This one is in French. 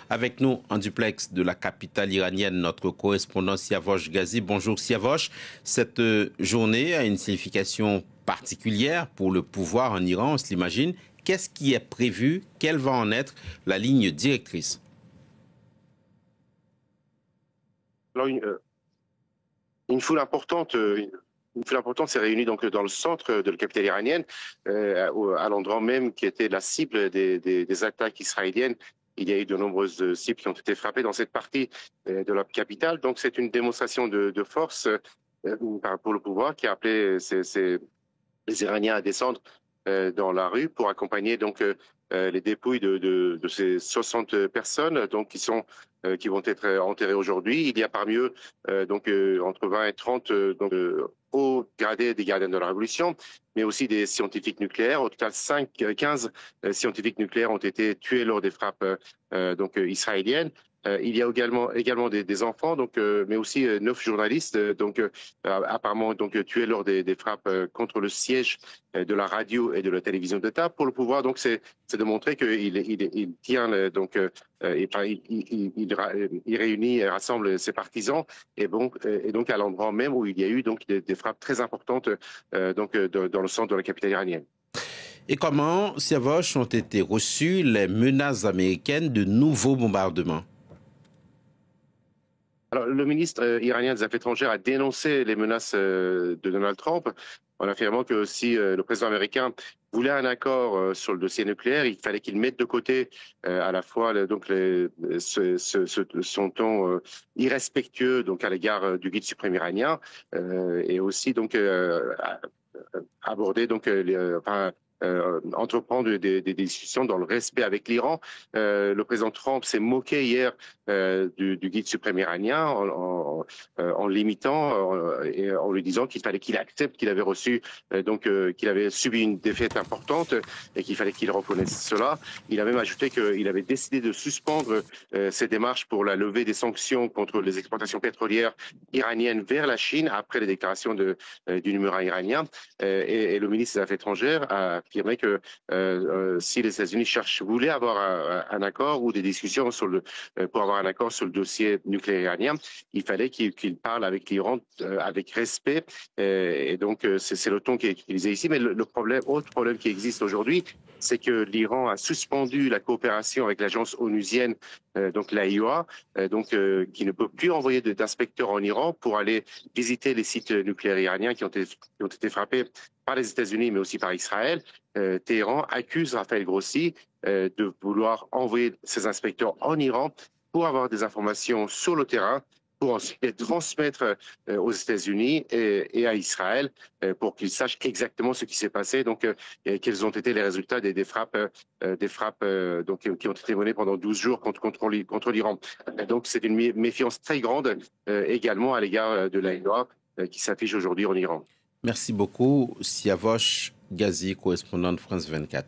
Avec nous en duplex de la capitale iranienne, notre correspondant Siavosh Ghazi. Bonjour Siavosh. Cette journée a une signification particulière pour le pouvoir en Iran, on se l'imagine. Qu'est-ce qui est prévu? Quelle va en être la ligne directrice? Alors, une foule importante s'est réunie donc dans le centre de la capitale iranienne, à l'endroit même qui était la cible des attaques israéliennes. Il y a eu de nombreuses cibles qui ont été frappées dans cette partie de la capitale. Donc c'est une démonstration de force pour le pouvoir qui a appelé les Iraniens à descendre dans la rue pour accompagner donc les dépouilles de ces 60 personnes donc qui vont être enterrées aujourd'hui. Il y a parmi eux entre 20 et 30 hauts gradés des gardiens de la Révolution, mais aussi des scientifiques nucléaires. Au total, 15 scientifiques nucléaires ont été tués lors des frappes israéliennes. Il y a également des enfants, mais aussi 9 journalistes, apparemment tués lors des frappes contre le siège de la radio et de la télévision d'État. Pour le pouvoir, donc, c'est de montrer qu'il tient il réunit et rassemble ses partisans, et donc à l'endroit même où il y a eu donc des frappes très importantes dans le centre de la capitale iranienne. Et comment, Siavosh, ont été reçues les menaces américaines de nouveaux bombardements? Alors, le ministre iranien des Affaires étrangères a dénoncé les menaces de Donald Trump en affirmant que si le président américain voulait un accord sur le dossier nucléaire, il fallait qu'il mette de côté à la fois son ton irrespectueux à l'égard du guide suprême iranien et aussi aborder entreprendre des discussions dans le respect avec l'Iran. Le président Trump s'est moqué hier du guide suprême iranien en l'imitant et en lui disant qu'il fallait qu'il accepte qu'il avait reçu qu'il avait subi une défaite importante et qu'il fallait qu'il reconnaisse cela. Il a même ajouté qu'il avait décidé de suspendre ses démarches pour la levée des sanctions contre les exportations pétrolières iraniennes vers la Chine après les déclarations du numéro 1 iranien. Et le ministre des Affaires étrangères a affirmé que si les États-Unis voulaient avoir un accord ou des discussions pour avoir un accord sur le dossier nucléaire iranien, il fallait qu'il parle avec l'Iran avec respect. Et donc c'est le ton qui est utilisé ici. Mais autre problème qui existe aujourd'hui, c'est que l'Iran a suspendu la coopération avec l'agence onusienne, l'AIOA, qui ne peut plus envoyer d'inspecteurs en Iran pour aller visiter les sites nucléaires iraniens qui ont été frappés par les États-Unis, mais aussi par Israël. Téhéran accuse Raphaël Grossi de vouloir envoyer ses inspecteurs en Iran pour avoir des informations sur le terrain, pour ensuite les transmettre aux États-Unis et à Israël pour qu'ils sachent exactement ce qui s'est passé, quels ont été les résultats des frappes qui ont été menées pendant 12 jours contre l'Iran. Donc c'est une méfiance très grande également à l'égard de l'AIOA qui s'affiche aujourd'hui en Iran. Merci beaucoup, Siavosh Ghazi, correspondant de France 24.